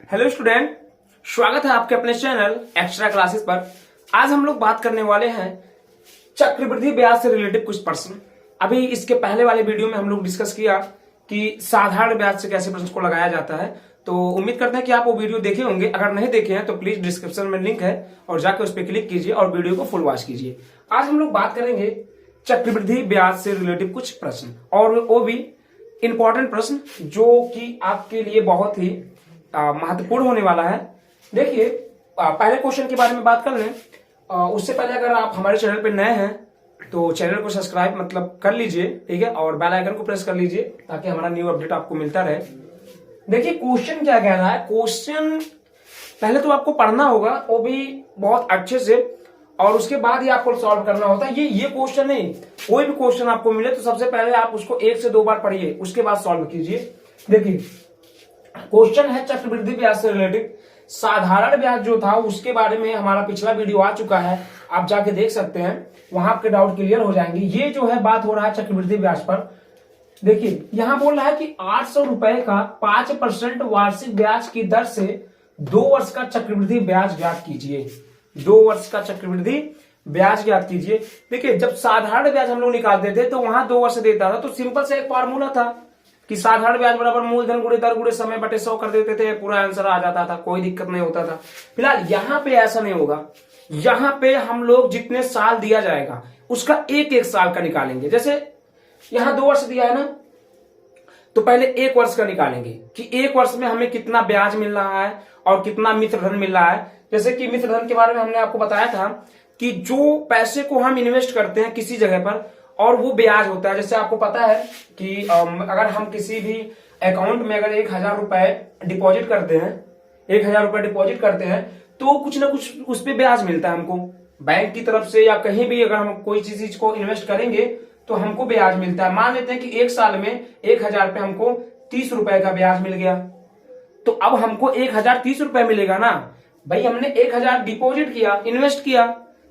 Hello student, स्वागत है आपके अपने चैनल एक्स्ट्रा क्लासेस पर। आज हम लोग बात करने वाले हैं चक्रवृद्धि ब्याज से रिलेटेड कुछ प्रश्न। अभी इसके पहले वाले वीडियो में हम लोग डिस्कस किया कि साधारण ब्याज से कैसे प्रश्न को लगाया जाता है। तो उम्मीद करते हैं कि आप वो वीडियो देखे होंगे। अगर नहीं देखे हैं तो प्लीज डिस्क्रिप्शन में लिंक है और जाकर उस पर क्लिक कीजिए और वीडियो को फुल वॉच कीजिए। आज हम लोग बात करेंगे चक्रवृद्धि ब्याज से रिलेटेड कुछ प्रश्न, और वो भी इंपॉर्टेंट प्रश्न जो कि आपके लिए बहुत ही महत्वपूर्ण होने वाला है। देखिए, पहले क्वेश्चन के बारे में बात कर लें। उससे पहले अगर आप हमारे चैनल पर नए हैं तो चैनल को सब्सक्राइब कर लीजिए, ठीक है, और बेल आइकन को प्रेस कर लीजिए ताकि हमारा न्यू अपडेट आपको मिलता रहे। देखिए क्वेश्चन क्या कह रहा है। क्वेश्चन पहले तो आपको पढ़ना होगा, वो भी बहुत अच्छे से, और उसके बाद ही आपको सॉल्व करना होता है। ये क्वेश्चन नहीं, कोई भी क्वेश्चन आपको मिले तो सबसे पहले आप उसको 1 से 2 बार पढ़िए, उसके बाद सॉल्व कीजिए। देखिए क्वेश्चन है चक्रवृद्धि ब्याज से रिलेटेड। साधारण ब्याज जो था उसके बारे में हमारा पिछला वीडियो आ चुका है, आप जाके देख सकते हैं, वहां आपके डाउट क्लियर हो जाएंगे। ये जो है बात हो रहा है चक्रवृद्धि ब्याज पर। देखिए यहां बोल रहा है कि 800 रुपए का 5% वार्षिक ब्याज की दर से 2 वर्ष का चक्रवृद्धि ब्याज ज्ञात कीजिए। 2 वर्ष का चक्रवृद्धि ब्याज ज्ञात कीजिए। देखिए जब साधारण ब्याज हम लोग निकालते थे तो वहां 2 वर्ष देता था, तो सिंपल से एक फार्मूला था कि साधारण ब्याज बराबर मूलधन गुणे दर गुणे समय बटे 100 कर देते थे, पूरा आंसर आ जाता था, कोई दिक्कत नहीं होता था। फिलहाल यहाँ पे ऐसा नहीं होगा। यहाँ पे हम लोग जितने साल दिया जाएगा उसका एक एक साल का निकालेंगे। जैसे यहाँ 2 वर्ष दिया है ना, तो पहले 1 वर्ष का निकालेंगे कि 1 वर्ष में हमें कितना ब्याज मिल रहा है और कितना मित्र धन मिल रहा है। जैसे कि मित्र धन के बारे में हमने आपको बताया था कि जो पैसे को हम इन्वेस्ट करते हैं किसी जगह पर और वो ब्याज होता है। जैसे आपको पता है कि अगर हम किसी भी अकाउंट में अगर 1000 रुपए डिपॉजिट करते हैं, 1000 रुपए डिपॉजिट करते हैं, तो कुछ ना कुछ उस पर ब्याज मिलता है हमको बैंक की तरफ से, या कहीं भी अगर हम कोई चीज को इन्वेस्ट करेंगे तो हमको ब्याज मिलता है। मान लेते हैं कि 1 साल में 1000 पे हमको 30 रुपए का ब्याज मिल गया, तो अब हमको 1030 रुपए मिलेगा ना भाई। हमने 1000 डिपॉजिट किया, इन्वेस्ट किया,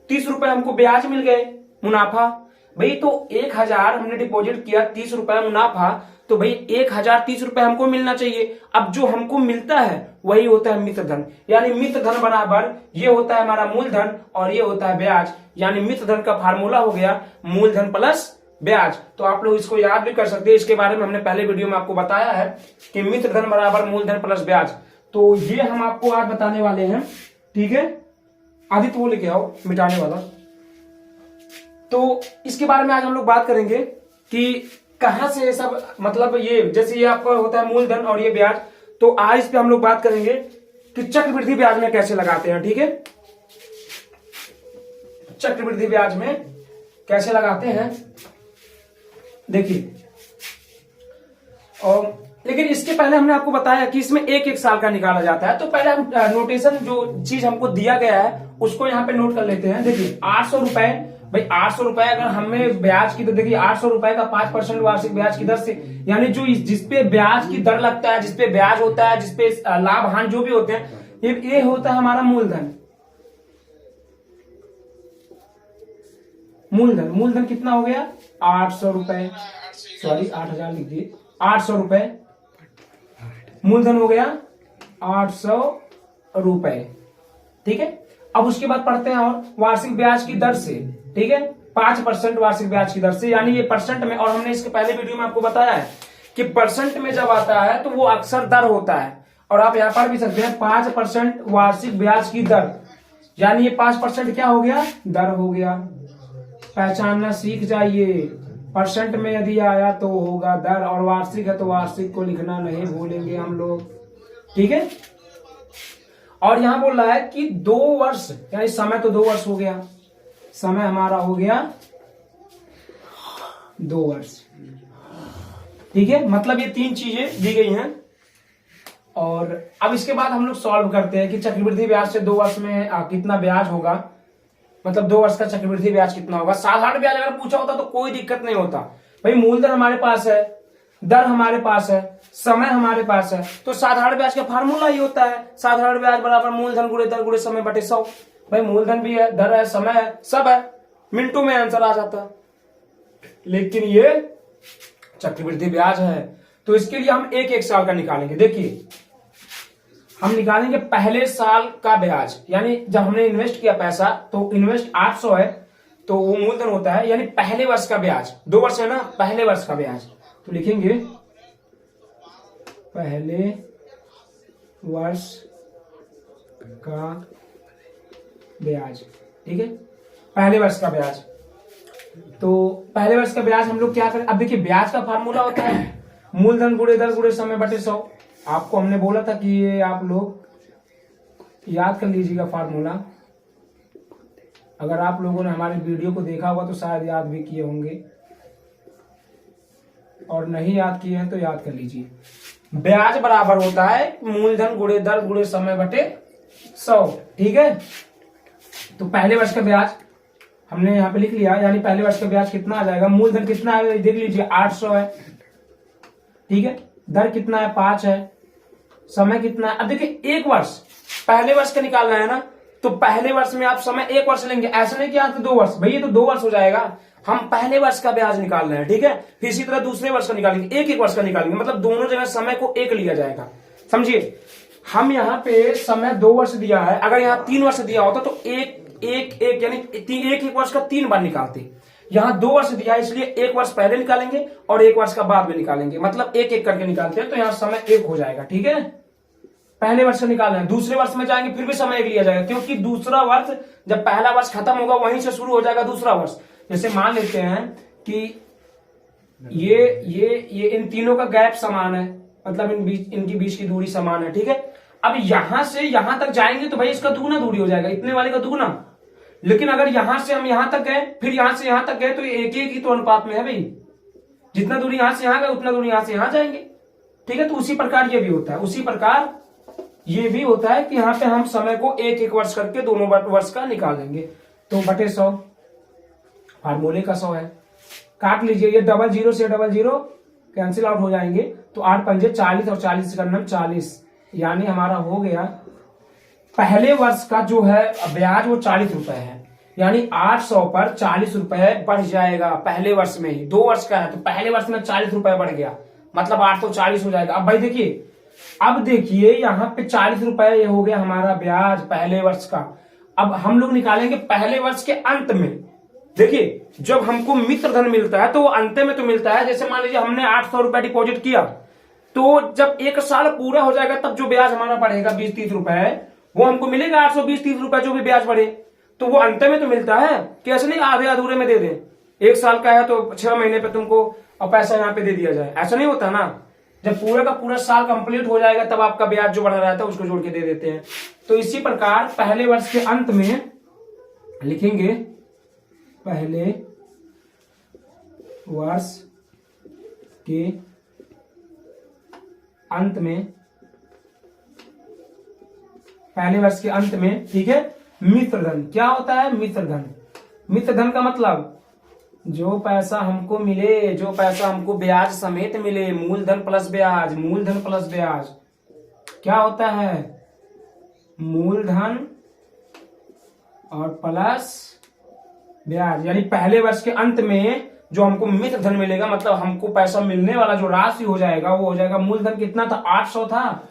30 रुपए हमको ब्याज मिल गए, मुनाफा भाई। तो 1000 हमने डिपॉजिट किया, 30 रुपए मुनाफा, तो भाई 1030 रुपए हमको मिलना चाहिए। अब जो हमको मिलता है वही होता है मित्र धन, यानी मित्र धन बराबर ये होता है हमारा मूलधन और ये होता है ब्याज। यानी मित्र धन का फार्मूला हो गया मूलधन प्लस ब्याज। तो आप लोग इसको याद भी कर सकते हैं, इसके बारे में हमने पहले वीडियो में आपको बताया है कि मित्र धन बराबर मूलधन प्लस ब्याज। तो ये हम आपको आज बताने वाले हैं, ठीक है। आदित्य वो लेके आओ मिटाने वाला। तो इसके बारे में आज हम लोग बात करेंगे कि कहां से सब, मतलब ये जैसे ये आपका होता है मूलधन और ये ब्याज, तो आज इस पे हम लोग बात करेंगे कि चक्रवृद्धि ब्याज में कैसे लगाते हैं, ठीक है। चक्रवृद्धि ब्याज में कैसे लगाते हैं देखिए। और लेकिन इसके पहले हमने आपको बताया कि इसमें एक एक साल का निकाला जाता है। तो पहले हम नोटेशन जो चीज हमको दिया गया है उसको यहाँ पे नोट कर लेते हैं। देखिए 800 रुपए, भाई 800 रुपए अगर हमें ब्याज की, तो देखिए 800 रुपए का 5% वार्षिक ब्याज की दर से, यानी जो जिसपे ब्याज की दर लगता है, जिसपे ब्याज होता है, जिसपे लाभ हानि जो भी होते हैं, ये होता है हमारा मूलधन। मूलधन कितना हो गया? 800 रुपए, सॉरी 8000 लिख दिए, 800 रुपए मूलधन हो गया, 800 रुपए, ठीक है। अब उसके बाद पढ़ते हैं और वार्षिक ब्याज की दर से, ठीक है, 5% वार्षिक ब्याज की दर से, यानी ये परसेंट में। और हमने इसके पहले वीडियो में आपको बताया है कि परसेंट में जब आता है तो वो अक्सर दर होता है, और आप यहां पढ़ भी सकते हैं 5% वार्षिक ब्याज की दर, यानी ये 5% क्या हो गया? दर हो गया। पहचानना सीख जाइए, परसेंट में यदि आया तो होगा दर, और वार्षिक है तो वार्षिक को लिखना नहीं भूलेंगे हम लोग, ठीक है। और यहां बोल रहा है कि 2 वर्ष, यानी समय तो 2 वर्ष हो गया, समय हमारा हो गया 2 वर्ष, ठीक है। मतलब ये 3 चीजें दी गई हैं। और अब इसके बाद हम लोग सॉल्व करते हैं कि चक्रवृद्धि ब्याज से 2 वर्ष में कितना ब्याज होगा, मतलब 2 वर्ष का चक्रवृद्धि ब्याज कितना होगा। साधारण ब्याज अगर पूछा होता तो कोई दिक्कत नहीं होता, भाई मूलधन हमारे पास है, दर हमारे पास है, समय हमारे पास है, तो साधारण ब्याज का फार्मूला ही होता है साधारण ब्याज बराबर मूलधन गुणे दर गुणे समय बटे 100। भाई मूलधन भी है, दर है, समय है, सब है, मिनटों में आंसर आ जाता। लेकिन ये चक्रवृद्धि ब्याज है तो इसके लिए हम एक एक साल का निकालेंगे। देखिए हम निकालेंगे पहले साल का ब्याज, यानी जब हमने इन्वेस्ट किया पैसा तो इन्वेस्ट 800 है तो वो मूलधन होता है, यानी पहले वर्ष का ब्याज, 2 वर्ष है ना, पहले वर्ष का ब्याज। तो लिखेंगे पहले वर्ष का ब्याज, ठीक है, पहले वर्ष का ब्याज। तो पहले वर्ष का ब्याज हम लोग क्या करें, अब देखिए ब्याज का फार्मूला होता है मूलधन गुणे दर गुणे समय बटे 100। आपको हमने बोला था कि ये आप लोग याद कर लीजिएगा फार्मूला। अगर आप लोगों ने हमारे वीडियो को देखा होगा तो शायद याद भी किए होंगे, और नहीं याद किए हैं तो याद कर लीजिए। ब्याज बराबर होता है मूलधन गुणे दर गुणे समय बटे 100, ठीक है। तो पहले वर्ष का ब्याज हमने यहाँ पे लिख लिया, यानी पहले वर्ष का ब्याज कितना आ जाएगा, मूलधन कितना है देख लीजिए 800 है, ठीक है, दर कितना है 5 है, समय कितना है। अब देखिए एक वर्ष, पहले वर्ष का निकालना है ना, तो पहले वर्ष में आप समय 1 वर्ष लेंगे, ऐसा नहीं कि यहाँ 2 वर्ष, भैया तो 2 वर्ष हो जाएगा। हम पहले वर्ष का ब्याज निकाल रहे हैं, ठीक है, फिर इसी तरह दूसरे वर्ष का निकालेंगे, एक वर्ष का निकालेंगे, मतलब दोनों जगह समय को एक लिया जाएगा, समझिए। हम यहाँ पे समय 2 वर्ष दिया है, अगर यहाँ 3 वर्ष दिया होता तो एक यानी एक वर्ष का 3 बार निकालते। यहाँ 2 वर्ष दिया है इसलिए 1 वर्ष पहले निकालेंगे और 1 वर्ष का बाद में निकालेंगे, मतलब एक करके निकालते हैं, तो यहाँ समय 1 हो जाएगा, ठीक है। पहले वर्ष से निकालना है, दूसरे वर्ष में जाएंगे फिर भी समय 1 लिया जाएगा, क्योंकि दूसरा वर्ष जब पहला वर्ष खत्म होगा वहीं से शुरू हो जाएगा दूसरा वर्ष। जैसे मान लेते हैं कि ये इन तीनों का गैप समान है, मतलब इनकी बीच की दूरी समान है, ठीक है। अब यहां से यहां तक जाएंगे तो भाई इसका दुगुना दूरी हो जाएगा, इतने वाले का दुगुना। लेकिन अगर यहां से हम यहां तक गए फिर यहां से यहां तक गए तो एक ही तो अनुपात में है भाई, जितना दूरी यहां से यहां गए उतना दूरी यहां से यहां जाएंगे, ठीक है। तो उसी प्रकार ये भी होता है, उसी प्रकार ये भी होता है कि यहाँ पे हम समय को एक वर्ष करके दोनों वर्ष का निकाल लेंगे। तो बटे 100 फार्मूले का 100 है, काट लीजिए, ये 00 से 00 कैंसिल आउट हो जाएंगे, तो 8 पंजे 40 और 40 से करना 40, यानी हमारा हो गया पहले वर्ष का जो है ब्याज वो 40 रुपए है, यानी 800 पर 40 रुपए बढ़ जाएगा पहले वर्ष में ही। 2 वर्ष का है तो पहले वर्ष में 40 रुपए बढ़ गया, मतलब 840 हो जाएगा। अब भाई देखिए, अब देखिए यहाँ पे 40 रुपए ये हो गया हमारा ब्याज पहले वर्ष का। अब हम लोग निकालेंगे पहले वर्ष के अंत में। देखिए जब हमको मित्र धन मिलता है तो वो अंत में तो मिलता है, जैसे मान लीजिए हमने 800 रुपए डिपॉजिट किया, तो जब 1 साल पूरा हो जाएगा तब जो ब्याज हमारा बढ़ेगा 20-30 रुपए, वो हमको मिलेगा 820-30 रुपए जो भी ब्याज बढ़े, तो वो अंत में तो मिलता है, कैसे नहीं आधे अधूरे में दे दें। 1 साल का है तो 6 महीने पे तुमको और पैसा यहाँ पे दे दिया जाए, ऐसा नहीं होता ना। जब पूरा का पूरा साल कंप्लीट हो जाएगा तब आपका ब्याज जो बढ़ रहा था उसको जोड़ के दे देते हैं। तो इसी प्रकार पहले वर्ष के अंत में लिखेंगे पहले वर्ष के अंत में, पहले वर्ष के अंत में, ठीक है, मित्र धन। क्या होता है मित्र धन? मित्र धन का मतलब जो पैसा हमको मिले, जो पैसा हमको ब्याज समेत मिले, मूलधन प्लस ब्याज, मूलधन प्लस ब्याज क्या होता है, मूलधन और प्लस ब्याज। यानी पहले वर्ष के अंत में जो हमको मित्र धन मिलेगा, मतलब हमको पैसा मिलने वाला जो राशि हो जाएगा वो हो जाएगा, मूलधन कितना था 800 था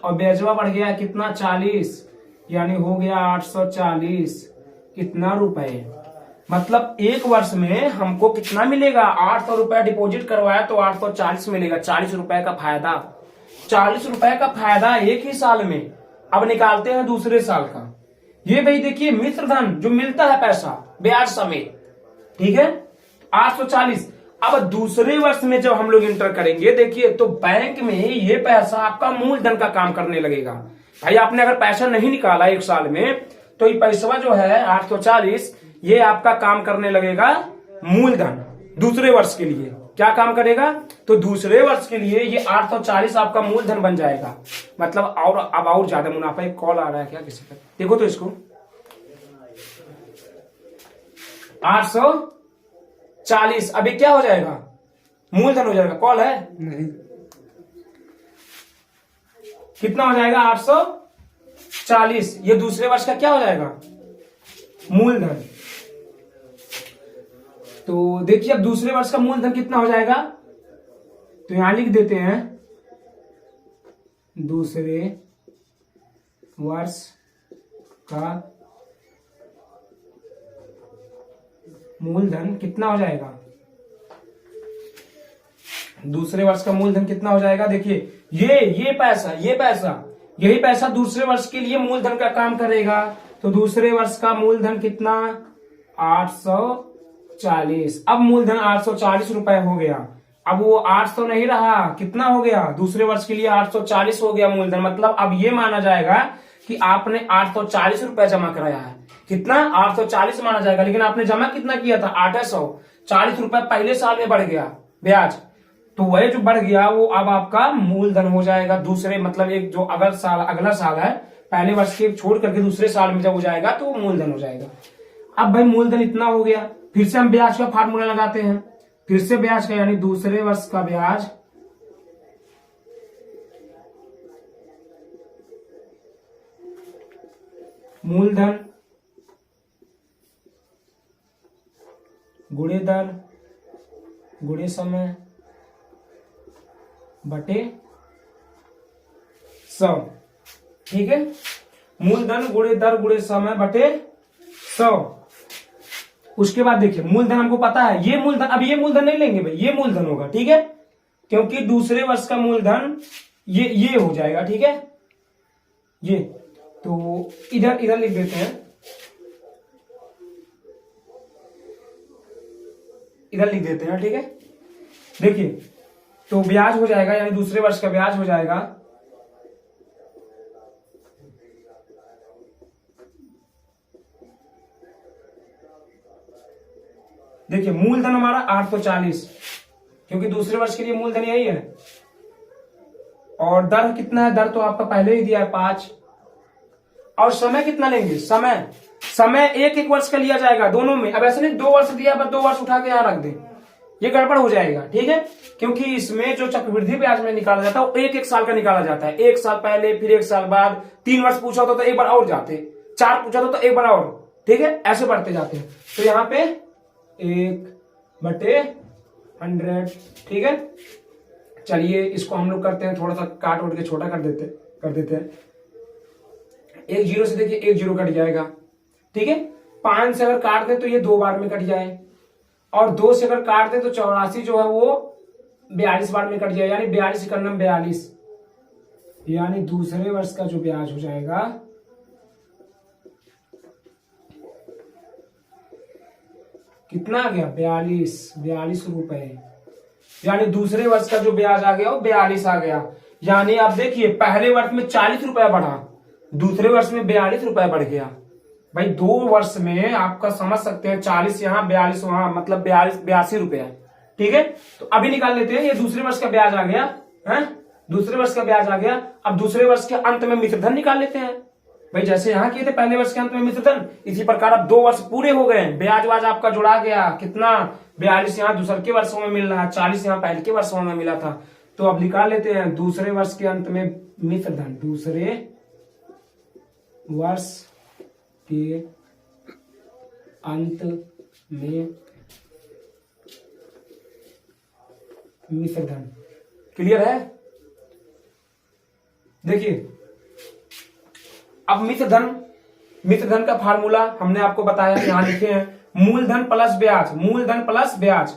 और ब्याजवा बढ़ गया कितना 40, यानी हो गया 840 कितना रुपए। मतलब 1 वर्ष में हमको कितना मिलेगा, 800 रुपए डिपॉजिट करवाया तो 840 मिलेगा, 40 रुपए का फायदा, 40 रुपए का फायदा 1 ही साल में। अब निकालते हैं दूसरे साल का। ये भाई देखिए मित्र धन जो मिलता है पैसा ब्याज समेत, ठीक है 840। अब दूसरे वर्ष में जब हम लोग इंटर करेंगे देखिए तो बैंक में ये पैसा आपका मूलधन का काम करने लगेगा। भाई आपने अगर पैसा नहीं निकाला 1 साल में तो ये पैसा जो है 840 ये आपका काम करने लगेगा मूलधन। दूसरे वर्ष के लिए क्या काम करेगा, तो दूसरे वर्ष के लिए ये 840 आपका मूलधन बन जाएगा। मतलब और अब और ज्यादा मुनाफा। एक कॉल आ रहा है क्या किसी का, देखो तो इसको। 840 अभी क्या हो जाएगा, मूलधन हो जाएगा। कॉल है नहीं, कितना हो जाएगा 840। ये दूसरे वर्ष का क्या हो जाएगा, मूलधन। तो देखिए अब दूसरे वर्ष का मूलधन कितना हो जाएगा, तो यहां लिख देते हैं दूसरे वर्ष का मूलधन कितना हो जाएगा? दूसरे वर्ष का मूलधन कितना हो जाएगा? देखिए ये पैसा यही पैसा दूसरे वर्ष के लिए मूलधन का काम करेगा। तो दूसरे वर्ष का मूलधन कितना? 840। अब मूलधन 840 रुपए हो गया। अब वो 800 नहीं रहा, कितना हो गया? दूसरे वर्ष के लिए 840 हो गया मूलधन। मतलब अब ये माना जाएगा कि आपने 840 रुपए जमा कराया है। कितना? 840 माना जाएगा। लेकिन आपने जमा कितना किया था? 840 रुपए पहले साल में बढ़ गया ब्याज। तो वह जो बढ़ गया वो अब आपका मूलधन हो जाएगा। दूसरे मतलब एक जो अगला साल है, पहले वर्ष के छोड़ करके दूसरे साल में जब हो जाएगा तो मूलधन हो जाएगा। अब भाई मूलधन इतना हो गया, फिर से हम ब्याज का फार्मूला लगाते हैं। फिर से ब्याज का यानी दूसरे वर्ष का ब्याज मूलधन गुणे दर गुणे समय बटे 100। ठीक है, मूलधन गुणे दर गुणे समय बटे 100। उसके बाद देखिए मूलधन हमको पता है, ये मूलधन, अब ये मूलधन नहीं लेंगे भाई, ये मूलधन होगा। ठीक है, क्योंकि दूसरे वर्ष का मूलधन ये हो जाएगा। ठीक है, ये तो इधर लिख देते हैं, इधर लिख देते हैं। ठीक है, देखिए तो ब्याज हो जाएगा यानी दूसरे वर्ष का ब्याज हो जाएगा देखिए मूलधन हमारा 840, क्योंकि दूसरे वर्ष के लिए मूलधन यही है। और दर कितना है? दर तो आपका पहले ही दिया है 5। और समय कितना लेंगे? समय एक वर्ष का लिया जाएगा दोनों में। अब ऐसे नहीं 2 वर्ष दिया पर 2 वर्ष उठा के यहां रख दे, ये गड़बड़ हो जाएगा। ठीक है, क्योंकि इसमें जो चक्रवृद्धि ब्याज में निकाला जाता है वो एक साल का निकाला जाता है। 1 साल पहले, फिर 1 साल बाद, 3 वर्ष पूछा होता तो एक बार और जाते, 4 पूछा तो एक बार और। ठीक है, ऐसे बढ़ते जाते हैं। तो यहाँ पे 1/100। ठीक है, चलिए इसको हम लोग करते हैं, थोड़ा सा काट उठ के छोटा कर देते हैं। 1 0 से देखिए 1 0 कट जाएगा। ठीक है, 5 से अगर काट दे तो ये 2 बार में कट जाए, और 2 से अगर काट दे तो 84 जो है वो 42 बार में कट जाए, यानी 42 इकन्नम 42, यानी दूसरे वर्ष का जो ब्याज हो जाएगा कितना आ गया? 42 रुपए। यानी दूसरे वर्ष का जो ब्याज आ गया वो 42 आ गया। यानी आप देखिए पहले वर्ष में 40 रुपया बढ़ा, दूसरे वर्ष में 42 रुपया बढ़ गया। भाई 2 वर्ष में आपका समझ सकते हैं, 40 यहाँ 42 वहां, मतलब 82 रुपया। ठीक है, तो अभी निकाल लेते हैं। ये दूसरे वर्ष का ब्याज आ गया है, दूसरे वर्ष का ब्याज आ गया। अब दूसरे वर्ष के अंत में मिश्रधन निकाल लेते हैं। भाई जैसे यहाँ किए थे पहले वर्ष के अंत में मिश्रधन, इसी प्रकार अब 2 वर्ष पूरे हो गए, ब्याज वाज आपका जुड़ा गया। कितना? 42 यहाँ दूसरे के वर्षों में मिल रहा है, 40 यहाँ पहले के वर्षों में मिला था। तो अब निकाल लेते हैं दूसरे वर्ष के अंत में मिश्रधन। दूसरे वर्ष के अंत में मिश्रधन। क्लियर है? देखिए अब मिश्रधन का फार्मूला हमने आपको बताया, यहां लिखे हैं मूलधन प्लस ब्याज, मूलधन प्लस ब्याज।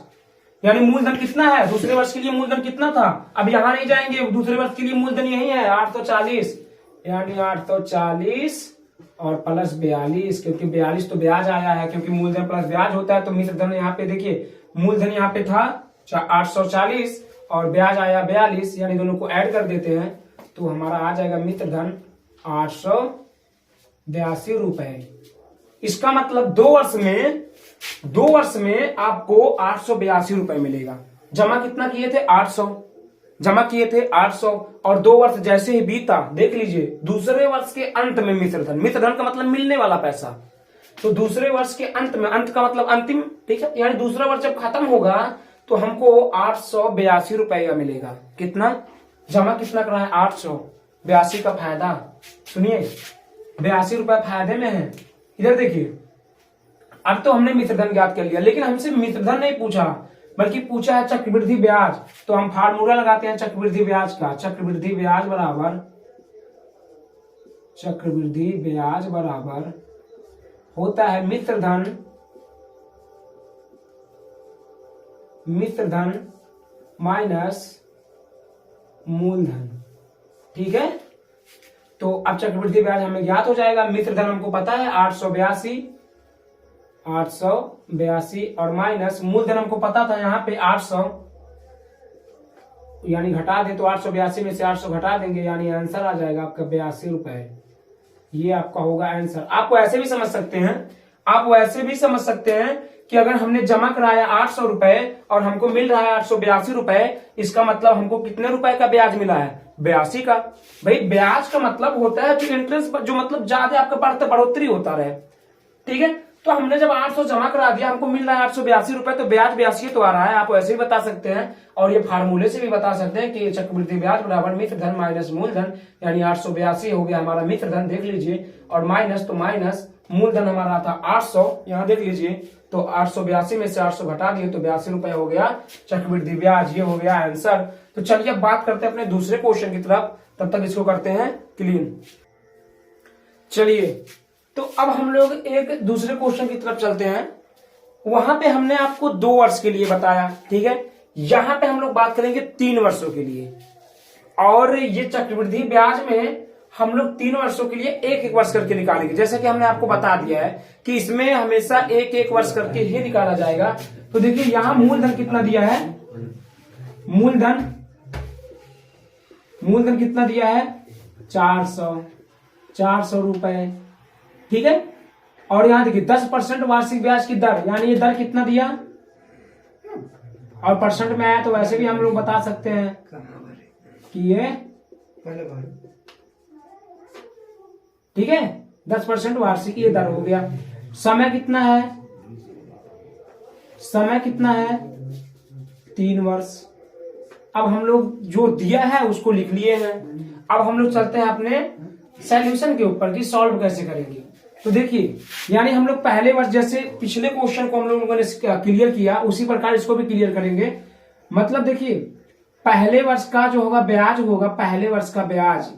यानी मूलधन कितना है? दूसरे वर्ष के लिए मूलधन कितना था? अब यहां नहीं जाएंगे, दूसरे वर्ष के लिए मूलधन यही है 840, यानी 840 और प्लस 42, क्योंकि 42 तो ब्याज आया है, क्योंकि मूलधन प्लस ब्याज होता है। तो मिश्रधन यहाँ पे देखिए, मूलधन यहाँ पे था 840 और ब्याज आया 42, यानी दोनों को ऐड कर देते हैं तो हमारा आ जाएगा मिश्रधन 882 रुपए। इसका मतलब 2 वर्ष में आपको 882 रुपए मिलेगा। जमा कितना किए थे? 800 जमा किए थे 800, और 2 वर्ष जैसे ही बीता, देख लीजिए दूसरे वर्ष के अंत में मिश्रधन का मतलब मिलने वाला पैसा। तो दूसरे वर्ष के अंत में, अंत का मतलब अंतिम। ठीक है, यानी दूसरा वर्ष जब खत्म होगा तो हमको 882 रुपए का मिलेगा। कितना? जमा कितना करना है? 882 का फायदा सुनिए, 82 रुपए फायदे में है। इधर देखिए, अब तो हमने मिश्रधन ज्ञात कर लिया, लेकिन हमसे मिश्रधन नहीं पूछा, बल्कि पूछा है चक्रवृद्धि ब्याज। तो हम फार्मूला लगाते हैं चक्रवृद्धि ब्याज का। चक्रवृद्धि ब्याज बराबर चक्रवृद्धि ब्याज बराबर होता है मित्रधन माइनस मूलधन। ठीक है, तो अब चक्रवृद्धि ब्याज हमें ज्ञात हो जाएगा। मित्रधन हमको पता है 882 और माइनस मूलधन हमको पता था यहाँ पे 800, यानी घटा दे तो 882 में से 800 घटा देंगे, यानी आंसर आ जाएगा आपका 82 रुपए। ये आपका होगा आंसर। आप वैसे भी समझ सकते हैं कि अगर हमने जमा कराया 800 रुपए और हमको मिल रहा है 882 रुपए, इसका मतलब हमको कितने रुपए का ब्याज मिला है? 82 का। भाई ब्याज का मतलब होता है जो इंटरेस्ट, जो मतलब ज्यादा आपका बढ़ोतरी होता रहे। ठीक है, तो हमने जब 800 जमा करा दिया, हमको मिल रहा है 882 रुपए, तो ब्याज 82 तो आ रहा है। आप वैसे भी बता सकते हैं और ये फार्मूले से भी बता सकते हैं कि चक्रवृद्धि ब्याज बराबर मित्रधन माइनस मूलधन, यानी 882 हो गया हमारा मित्रधन, देख लीजिए, और माइनस तो माइनस मूलधन हमारा था 800, यहाँ देख लीजिए, तो 882 में से 800 घटा दिए तो 82 रुपए हो गया चक्रवृद्धि ब्याज। ये हो गया आंसर। तो चलिए अब बात करते हैं अपने दूसरे क्वेश्चन की तरफ, तब तक इसको करते हैं क्लीन। चलिए, तो अब हम लोग एक दूसरे क्वेश्चन की तरफ चलते हैं। वहां पे हमने आपको 2 वर्ष के लिए बताया, ठीक है। यहां पे हम लोग बात करेंगे 3 वर्षों के लिए, और ये चक्रवृद्धि ब्याज में हम लोग 3 वर्षों के लिए एक वर्ष करके निकालेंगे। जैसा कि हमने आपको बता दिया है कि इसमें हमेशा एक वर्ष करके ही निकाला जाएगा। तो देखिए यहां मूलधन कितना दिया है, मूलधन कितना दिया है? 400 रुपए। ठीक है, और यहां देखिए 10% वार्षिक ब्याज की दर, यानी ये दर कितना दिया, और परसेंट में आया तो वैसे भी हम लोग बता सकते हैं कि ये, ठीक है, 10% वार्षिक ये दर हो गया। समय कितना है? 3 वर्ष। अब हम लोग जो दिया है उसको लिख लिए हैं। अब हम लोग चलते हैं अपने सॉल्यूशन के ऊपर कि सॉल्व कैसे करेंगे। तो देखिए, यानी हम लोग पहले वर्ष, जैसे पिछले क्वेश्चन को हम लोगों ने क्लियर किया, उसी प्रकार इसको भी क्लियर करेंगे। मतलब देखिए, पहले वर्ष का जो होगा ब्याज होगा, पहले वर्ष का ब्याज,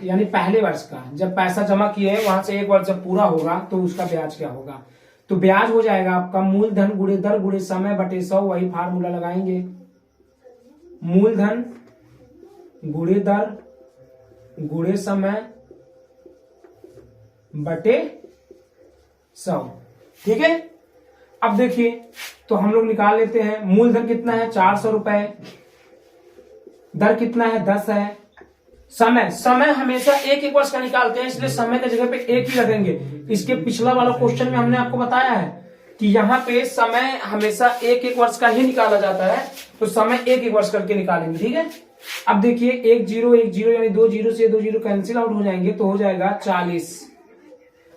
यानी पहले वर्ष का जब पैसा जमा किए वहां से 1 वर्ष जब पूरा होगा तो उसका ब्याज क्या होगा। तो ब्याज हो जाएगा आपका मूलधन गुणे दर गुणे समय बटे 100, वही फार्मूला लगाएंगे, मूलधन गुणे दर गुणे समय बटे 100। ठीक है, अब देखिए, तो हम लोग निकाल लेते हैं। मूलधन कितना है? 400 रुपए। दर कितना है? 10 है। समय हमेशा एक वर्ष का निकालते हैं, इसलिए समय की जगह पे 1 ही रखेंगे। इसके पिछला वाला क्वेश्चन में हमने आपको बताया है कि यहाँ पे समय हमेशा एक वर्ष का ही निकाला जाता है, तो समय एक वर्ष करके निकालेंगे। ठीक है, अब देखिए 1 0 1 0, यानी 2 0 से 2 0 कैंसिल आउट हो जाएंगे, तो हो जाएगा 40।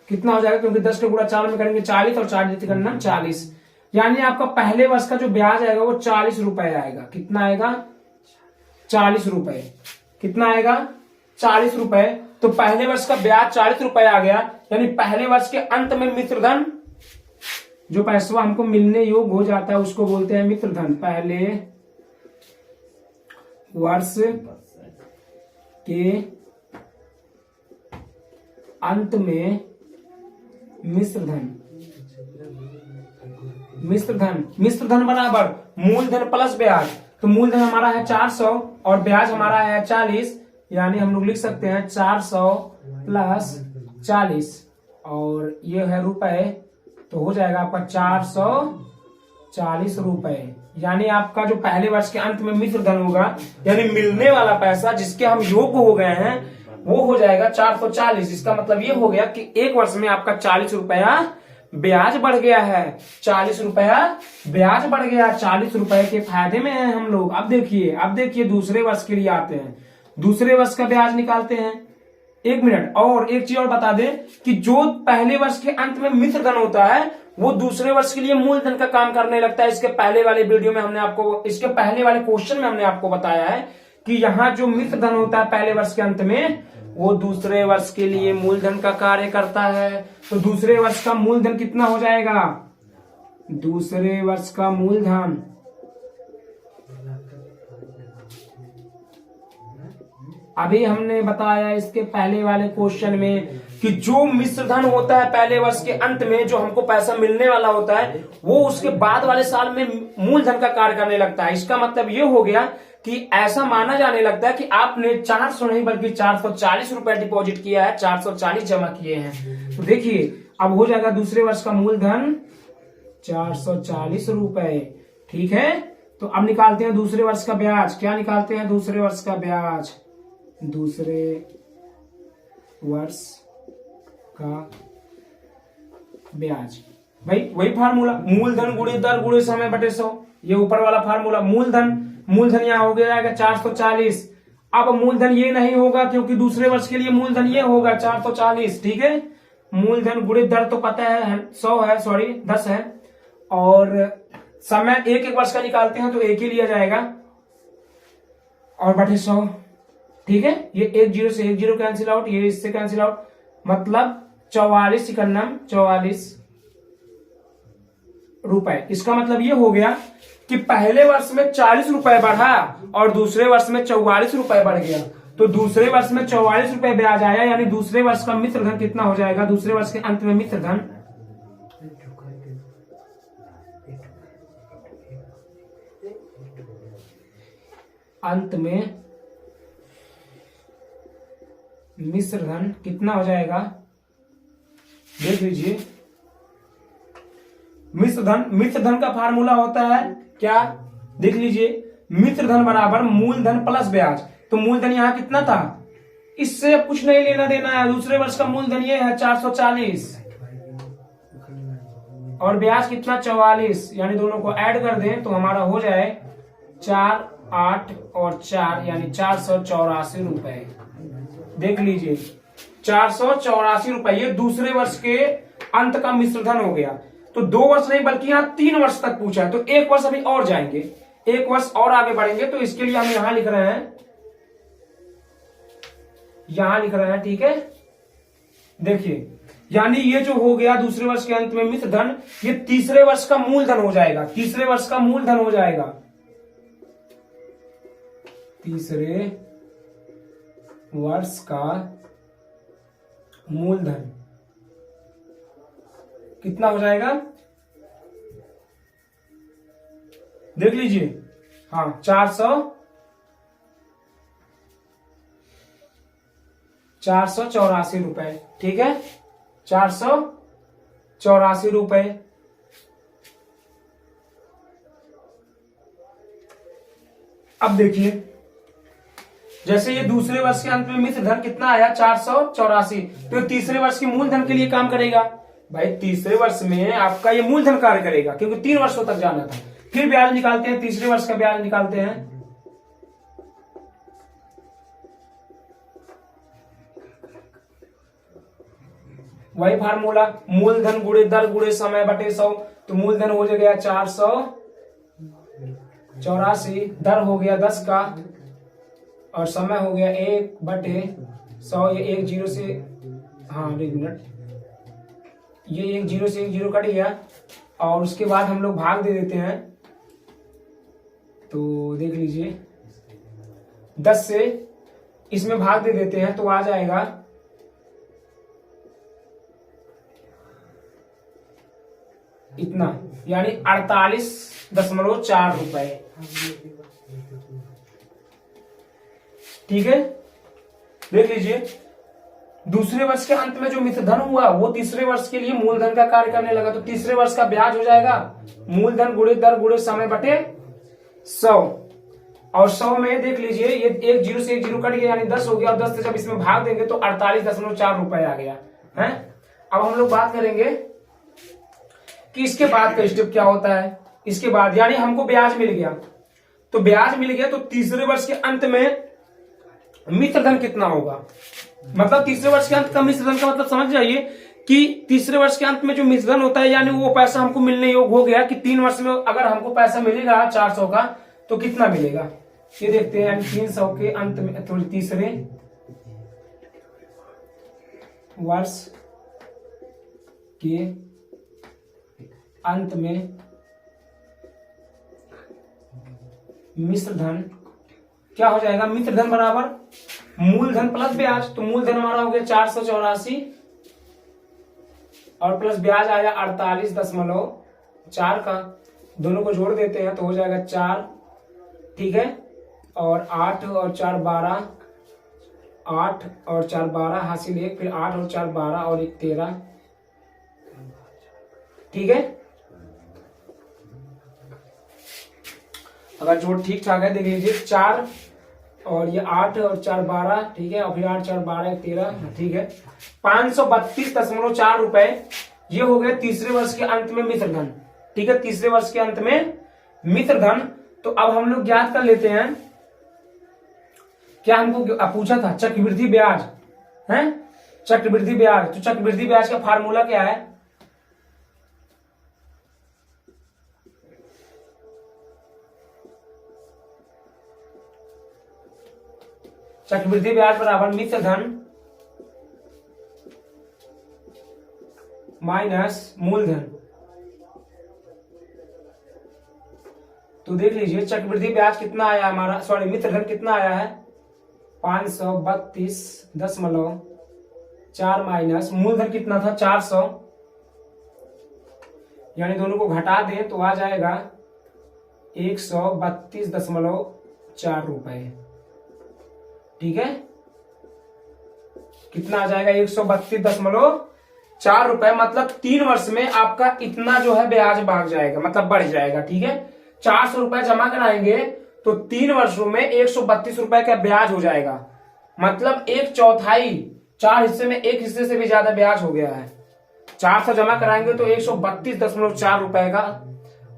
कितना हो जाएगा? क्योंकि 10 का गुणा 4 में करेंगे 40, और 4 करना 40, यानी आपका पहले वर्ष का जो ब्याज आएगा वो 40 रुपए आएगा। कितना आएगा? 40 रुपए। कितना आएगा? 40 रुपए। तो पहले वर्ष का ब्याज 40 रुपए आ गया, यानी पहले वर्ष के अंत में मित्रधन, जो पैसा हमको मिलने योग्य हो जाता है उसको बोलते हैं मित्रधन। पहले वर्ष के अंत में मिश्रधन बराबर मूलधन प्लस ब्याज। तो मूलधन हमारा है 400 और ब्याज हमारा है 40, यानी हम लोग लिख सकते हैं 400 प्लस 40, और ये है रुपए, तो हो जाएगा आपका 440 रुपए। यानी आपका जो पहले वर्ष के अंत में मिश्रधन होगा, यानी मिलने वाला पैसा जिसके हम योग्य हो गए हैं, वो हो जाएगा 440। इसका मतलब ये हो गया कि 1 वर्ष में आपका 40 रुपया ब्याज बढ़ गया है। 40 रुपया ब्याज बढ़ गया, 40 रुपए के फायदे में हैं हम लोग। अब देखिए दूसरे वर्ष के लिए आते हैं, दूसरे वर्ष का ब्याज निकालते हैं। 1 मिनट, और एक चीज और बता दें कि जो पहले वर्ष के अंत में मिश्रधन होता है वो दूसरे वर्ष के लिए मूलधन का काम करने लगता है। इसके पहले वाले वीडियो में हमने आपको, इसके पहले वाले क्वेश्चन में हमने आपको बताया है कि यहाँ जो मिश्रधन होता है पहले वर्ष के अंत में, वो दूसरे वर्ष के लिए मूलधन का कार्य करता है। तो दूसरे वर्ष का मूलधन कितना हो जाएगा? दूसरे वर्ष का मूलधन अभी हमने बताया इसके पहले वाले क्वेश्चन में कि जो मिश्र धन होता है पहले वर्ष के अंत में जो हमको पैसा मिलने वाला होता है वो उसके बाद वाले साल में मूलधन का कार्य करने लगता है। इसका मतलब ये हो गया कि ऐसा माना जाने लगता है कि आपने 400 नहीं बल्कि 440 रुपए डिपॉजिट किया है, 440 जमा किए हैं। तो देखिए अब हो जाएगा दूसरे वर्ष का मूलधन 440 रुपए। ठीक है, तो अब निकालते हैं दूसरे वर्ष का ब्याज। क्या निकालते हैं दूसरे वर्ष का ब्याज? दूसरे वर्ष का ब्याज भाई वही फार्मूला, मूलधन गुणे दर गुणे समय बटे 100। ये ऊपर वाला फार्मूला मूलधन यहाँ हो गया 440। अब मूलधन ये नहीं होगा क्योंकि दूसरे वर्ष के लिए मूलधन ये होगा 440। ठीक है, मूलधन गुणे दर तो पता है 100 है, सॉरी 10 है, और समय एक एक वर्ष का निकालते हैं तो एक ही लिया जाएगा और बटे 100। ठीक है, ये एक जीरो से एक जीरो कैंसिल आउट, ये इससे कैंसिल आउट, मतलब 44 इकन्नम 44 रुपए। इसका मतलब ये हो गया कि पहले वर्ष में 40 रुपए बढ़ा और दूसरे वर्ष में 44 रुपए बढ़ गया। तो दूसरे वर्ष में 44 रुपए ब्याज आया, यानी दूसरे वर्ष का मिश्र धन कितना हो जाएगा? दूसरे वर्ष के अंत में मिश्र धन मिश्र धन कितना हो जाएगा? देख लीजिए, मिश्र धन का फार्मूला होता है क्या? देख लीजिए, मिश्र धन बराबर मूलधन प्लस ब्याज। तो मूलधन यहाँ कितना था? इससे अब कुछ नहीं लेना देना है। दूसरे वर्ष का मूलधन ये है 440 और ब्याज कितना 44, यानी दोनों को ऐड कर दें तो हमारा हो जाए 4, 8 और 4 यानी 484 रुपए। देख लीजिए 484 रुपए, ये दूसरे वर्ष के अंत का मिश्र धन हो गया। तो 2 वर्ष नहीं बल्कि यहाँ 3 वर्ष तक पूछा है, तो 1 वर्ष अभी और जाएंगे, 1 वर्ष और आगे बढ़ेंगे। तो इसके लिए हम यहां लिख रहे हैं, ठीक है। देखिए, यानी ये जो हो गया दूसरे वर्ष के अंत में मिश्र धन, ये तीसरे वर्ष का मूलधन हो जाएगा। तीसरे वर्ष का मूलधन हो जाएगा, तीसरे वर्ष का मूलधन कितना हो जाएगा? देख लीजिए, हाँ 484 रुपए। ठीक है, 484 रुपए। अब देखिए, जैसे ये दूसरे वर्ष के अंत में मिश्र धन कितना आया? 484। तो तीसरे वर्ष के मूलधन के लिए काम करेगा भाई। तीसरे वर्ष में आपका ये मूलधन कार्य करेगा क्योंकि 3 वर्षों तक जाना था। फिर ब्याज निकालते हैं, तीसरे वर्ष का ब्याज निकालते हैं। वही फार्मूला, मूलधन गुणे दर गुणे समय बटे 100। तो मूलधन हो गया 484, दर हो गया 10 का और समय हो गया 1 बटे 100। ये 1 जीरो से, हाँ एक मिनट, ये 1 जीरो से 1 जीरो कट गया और उसके बाद हम लोग भाग दे देते हैं। तो देख लीजिए, 10 से इसमें भाग दे देते हैं तो आ जाएगा इतना, यानी 48.4 रुपए। ठीक है, देख लीजिए, दूसरे वर्ष के अंत में जो मिश्र धन हुआ वो तीसरे वर्ष के लिए मूलधन का कार्य करने लगा। तो तीसरे वर्ष का ब्याज हो जाएगा मूलधन गुणे दर गुणे समय बटे 100। और 100 में देख लीजिए, ये 1 जीरो से 1 जीरो कट गया यानी 10 हो गया, और 10 से जब इसमें भाग देंगे तो 48.4 रुपए आ गया है। अब हम लोग बात करेंगे कि इसके बाद का स्टेप क्या होता है। इसके बाद यानी हमको ब्याज मिल गया, तो ब्याज मिल गया तो तीसरे वर्ष के अंत में मिश्र धन कितना होगा? मतलब तीसरे वर्ष के अंत का मिश्र धन का मतलब समझ जाइए कि तीसरे वर्ष के अंत में जो मिश्र धन होता है यानी वो पैसा हमको मिलने योग्य हो गया कि 3 वर्ष में अगर हमको पैसा मिलेगा 400 का तो कितना मिलेगा ये देखते हैं। यानी 300 के अंत में, थोड़ी तीसरे वर्ष के अंत में मिश्र धन क्या हो जाएगा, मित्र धन बराबर मूलधन प्लस ब्याज। तो मूलधन हमारा हो गया 484 और प्लस ब्याज आया 48.4 का, दोनों को जोड़ देते हैं तो हो जाएगा 4, ठीक है। और 8 और 4 12, 8 और 4 12 हासिल 1, फिर 8 और 4 12 और 1 13, ठीक है। अगर जोड़ ठीक ठाक है देख लीजिए, 4 और ये 8 और 4 12, ठीक है, और फिर 8 4 12 1 13, ठीक है। 532.4 रुपए ये हो गए तीसरे वर्ष के अंत में मित्रधन, ठीक है, तीसरे वर्ष के अंत में मित्रधन। तो अब हम लोग ज्ञात कर लेते हैं, क्या हमको पूछा था, चक्रवृद्धि ब्याज है, चक्रवृद्धि ब्याज। तो चक्रवृद्धि ब्याज का फार्मूला क्या है, चक्रवृद्धि ब्याज बराबर मित्रधन माइनस मूलधन। तो देख लीजिए चक्रवृद्धि ब्याज कितना आया हमारा, सॉरी मित्रधन कितना आया है 532.4 माइनस मूलधन कितना था 400, यानी दोनों को घटा दें तो आ जाएगा 132.4 रुपए, ठीक है। कितना आ जाएगा 132.4 रुपए, मतलब 3 वर्ष में आपका इतना जो है ब्याज भाग जाएगा, मतलब बढ़ जाएगा, ठीक है। 400 रुपए जमा कराएंगे तो 3 वर्षों में 132 रुपए का ब्याज हो जाएगा, मतलब 1/4, 4 हिस्से में 1 हिस्से से भी ज्यादा ब्याज हो गया है। 400 जमा कराएंगे तो 132.4 रुपए का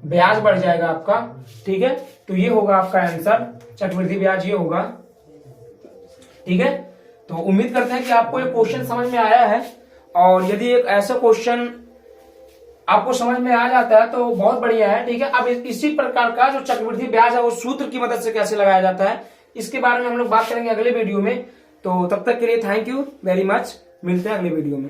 ब्याज बढ़ जाएगा आपका, ठीक है। तो ये होगा आपका आंसर, चक्रवृद्धि ब्याज ये होगा, ठीक है। तो उम्मीद करते हैं कि आपको ये क्वेश्चन समझ में आया है, और यदि एक ऐसा क्वेश्चन आपको समझ में आ जाता है तो बहुत बढ़िया है, ठीक है। अब इसी प्रकार का जो चक्रवृद्धि ब्याज है वो सूत्र की मदद से कैसे लगाया जाता है इसके बारे में हम लोग बात करेंगे अगले वीडियो में। तो तब तक के लिए थैंक यू वेरी मच, मिलते हैं अगले वीडियो में।